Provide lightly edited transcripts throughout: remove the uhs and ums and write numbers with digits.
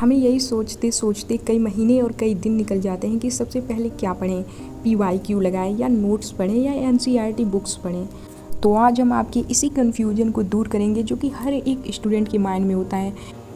हमें यही सोचते सोचते कई महीने और कई दिन निकल जाते हैं कि सबसे पहले क्या पढ़ें, PYQ लगाएं या नोट्स पढ़ें या NCERT बुक्स पढ़ें। तो आज हम आपकी इसी कन्फ्यूजन को दूर करेंगे जो कि हर एक स्टूडेंट के माइंड में होता है।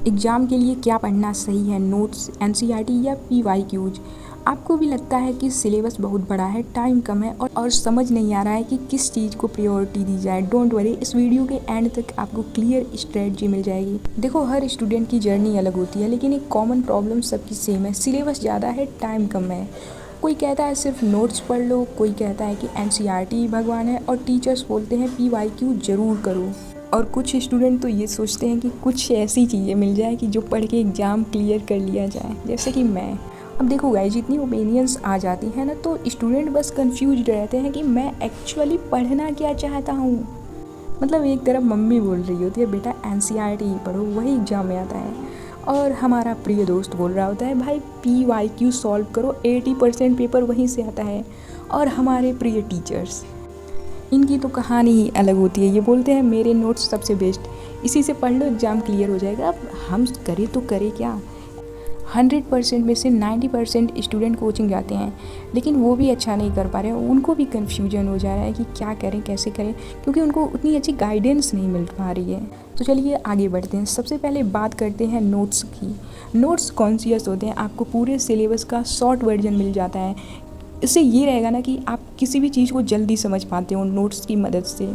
एग्ज़ाम के लिए क्या पढ़ना सही है, नोट्स, NCERT या PYQs। आपको भी लगता है कि सिलेबस बहुत बड़ा है, टाइम कम है और समझ नहीं आ रहा है कि किस चीज़ को प्रायोरिटी दी जाए। डोंट वरी, इस वीडियो के एंड तक आपको क्लियर स्ट्रेटजी मिल जाएगी। देखो, हर स्टूडेंट की जर्नी अलग होती है, लेकिन एक कॉमन प्रॉब्लम सबकी सेम है। सिलेबस ज़्यादा है, टाइम कम है। कोई कहता है सिर्फ नोट्स पढ़ लो, कोई कहता है कि NCERT भगवान है और टीचर्स बोलते हैं PYQ ज़रूर करो। और कुछ स्टूडेंट तो ये सोचते हैं कि कुछ ऐसी चीज़ें मिल जाए कि जो पढ़ के एग्ज़ाम क्लियर कर लिया जाए, जैसे कि मैं। अब देखो गाइस, जितनी ओपिनियंस आ जाती हैं ना, तो स्टूडेंट बस कंफ्यूज्ड रहते हैं कि मैं एक्चुअली पढ़ना क्या चाहता हूँ। मतलब एक तरफ मम्मी बोल रही होती है बेटा NCERT ही पढ़ो, वही एग्ज़ाम में आता है, और हमारा प्रिय दोस्त बोल रहा होता है भाई PYQ सॉल्व करो, 80% पेपर वहीं से आता है। और हमारे प्रिय टीचर्स, इनकी तो कहानी ही अलग होती है। ये बोलते हैं मेरे नोट्स सबसे बेस्ट, इसी से पढ़ लो एग्ज़ाम क्लियर हो जाएगा। अब हम करें तो करें क्या। 100% में से 90% स्टूडेंट कोचिंग जाते हैं, लेकिन वो भी अच्छा नहीं कर पा रहे हैं। उनको भी कन्फ्यूजन हो जा रहा है कि क्या करें, कैसे करें, क्योंकि उनको उतनी अच्छी गाइडेंस नहीं मिल पा रही है। तो चलिए आगे बढ़ते हैं। सबसे पहले बात करते हैं नोट्स की। नोट्स कॉन्शियस होते हैं, आपको पूरे सिलेबस का शॉर्ट वर्जन मिल जाता है। इससे ये रहेगा ना कि आप किसी भी चीज़ को जल्दी समझ पाते हो नोट्स की मदद से।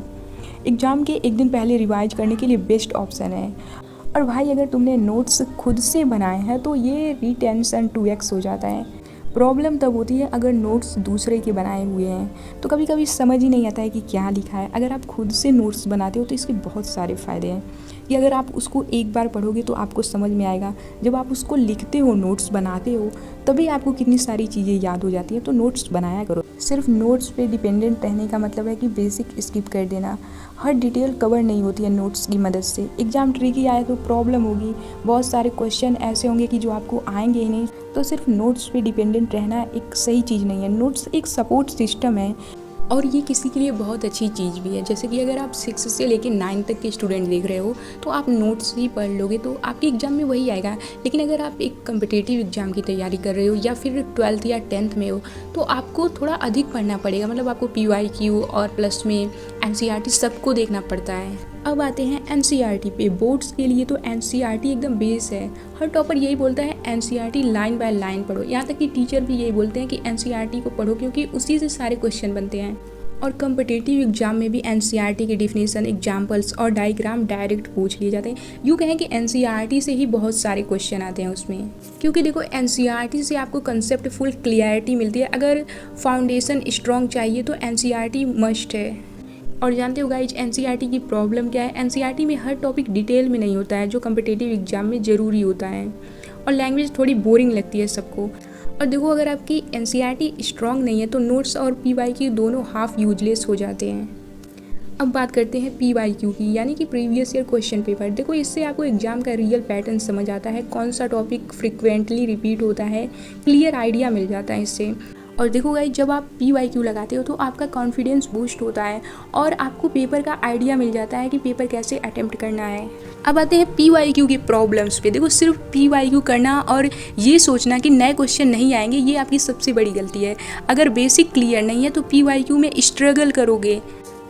एग्ज़ाम के एक दिन पहले रिवाइज करने के लिए बेस्ट ऑप्शन है। और भाई, अगर तुमने नोट्स खुद से बनाए हैं तो ये रिटेंशन 2x हो जाता है। प्रॉब्लम तब होती है अगर नोट्स दूसरे के बनाए हुए हैं, तो कभी कभी समझ ही नहीं आता है कि क्या लिखा है। अगर आप खुद से नोट्स बनाते हो तो इसके बहुत सारे फ़ायदे हैं कि अगर आप उसको एक बार पढ़ोगे तो आपको समझ में आएगा। जब आप उसको लिखते हो, नोट्स बनाते हो, तभी आपको कितनी सारी चीज़ें याद हो जाती हैं। तो नोट्स बनाया करो। सिर्फ नोट्स पे डिपेंडेंट रहने का मतलब है कि बेसिक स्किप कर देना। हर डिटेल कवर नहीं होती है नोट्स की मदद से। एग्ज़ाम ट्रिकी आए तो प्रॉब्लम होगी, बहुत सारे क्वेश्चन ऐसे होंगे कि जो आपको आएंगे ही नहीं। तो सिर्फ नोट्स पे डिपेंडेंट रहना एक सही चीज़ नहीं है। नोट्स एक सपोर्ट सिस्टम है और ये किसी के लिए बहुत अच्छी चीज़ भी है। जैसे कि अगर आप 6 से लेकर 9 तक के स्टूडेंट देख रहे हो तो आप नोट्स ही पढ़ लोगे तो आपके एग्ज़ाम में वही आएगा। लेकिन अगर आप एक कम्पिटिटिव एग्ज़ाम की तैयारी कर रहे हो या फिर 12th या 10th में हो तो आपको थोड़ा अधिक पढ़ना पड़ेगा। मतलब आपको PYQ और प्लस में NCERT सबको देखना पड़ता है। अब आते हैं NCERT पे। बोर्ड्स के लिए तो NCERT एकदम बेस है। हर टॉपर यही बोलता है NCERT लाइन बाय लाइन पढ़ो। यहाँ तक कि टीचर भी यही बोलते हैं कि NCERT को पढ़ो क्योंकि उसी से सारे क्वेश्चन बनते हैं। और कम्पिटिटिव एग्जाम में भी NCERT की डिफिनेशन, एग्जाम्पल्स और डायग्राम डायरेक्ट पूछ लिए जाते हैं। यूँ कहें कि NCERT से ही बहुत सारे क्वेश्चन आते हैं उसमें, क्योंकि देखो NCERT से आपको कंसेप्ट फुल क्लियरिटी मिलती है। अगर फाउंडेशन स्ट्रॉन्ग चाहिए तो NCERT मस्ट है। और जानते हो गाइज, NCERT की प्रॉब्लम क्या है। NCERT में हर टॉपिक डिटेल में नहीं होता है जो कम्पिटिटिव एग्जाम में ज़रूरी होता है, और लैंग्वेज थोड़ी बोरिंग लगती है सबको। और देखो, अगर आपकी NCERT स्ट्रॉन्ग नहीं है तो नोट्स और PYQ दोनों हाफ यूजलेस हो जाते हैं। अब बात करते हैं PYQ की, यानी कि प्रीवियस ईयर क्वेश्चन पेपर। देखो, इससे आपको एग्जाम का रियल पैटर्न समझ आता है, कौन सा टॉपिक फ्रिक्वेंटली रिपीट होता है, क्लियर आइडिया मिल जाता है इससे। और देखो गाइस, जब आप PYQ लगाते हो तो आपका कॉन्फिडेंस बूस्ट होता है और आपको पेपर का आइडिया मिल जाता है कि पेपर कैसे अटेम्प्ट करना है। अब आते हैं PYQ की प्रॉब्लम्स पे। देखो, सिर्फ PYQ करना और ये सोचना कि नए क्वेश्चन नहीं आएंगे, ये आपकी सबसे बड़ी गलती है। अगर बेसिक क्लियर नहीं है तो PYQ में स्ट्रगल करोगे।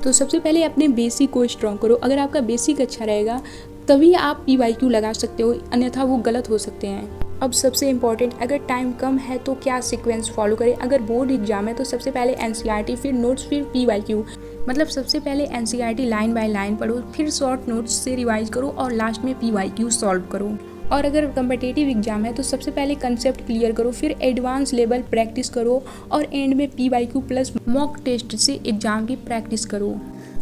तो सबसे पहले अपने बेसिक को स्ट्रॉन्ग करो। अगर आपका बेसिक अच्छा रहेगा तभी आप PYQ लगा सकते हो, अन्यथा वो गलत हो सकते हैं। अब सबसे इम्पॉर्टेंट, अगर टाइम कम है तो क्या सीक्वेंस फॉलो करें। अगर बोर्ड एग्जाम है तो सबसे पहले NCERT, फिर नोट्स, फिर PYQ। मतलब सबसे पहले NCERT लाइन बाय लाइन पढ़ो, फिर शॉर्ट नोट्स से रिवाइज करो और लास्ट में PYQ सॉल्व करो। और अगर कम्पिटिटिव एग्जाम है तो सबसे पहले कंसेप्ट क्लियर करो, फिर एडवांस लेवल प्रैक्टिस करो और एंड में PYQ प्लस मॉक टेस्ट से एग्जाम की प्रैक्टिस करो।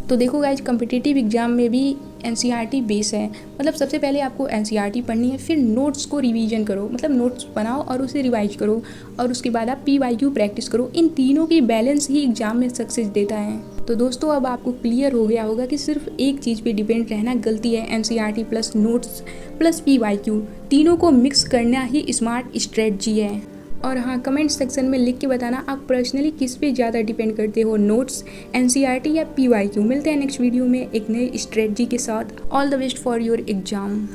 तो देखो गाइज, कम्पिटिटिव एग्जाम में भी NCERT बेस है। मतलब सबसे पहले आपको NCERT पढ़नी है, फिर नोट्स को रिवीजन करो, मतलब नोट्स बनाओ और उसे रिवाइज करो, और उसके बाद आप PYQ प्रैक्टिस करो। इन तीनों की बैलेंस ही एग्जाम में सक्सेस देता है। तो दोस्तों, अब आपको क्लियर हो गया होगा कि सिर्फ एक चीज़ पे डिपेंड रहना गलती है। NCERT plus notes plus PYQ, तीनों को मिक्स करना ही स्मार्ट स्ट्रेटजी है। और हाँ, कमेंट सेक्शन में लिख के बताना आप पर्सनली किस पे ज़्यादा डिपेंड करते हो, नोट्स, NCERT या PYQ। मिलते हैं नेक्स्ट वीडियो में एक नई स्ट्रेटजी के साथ। All the best for your exam.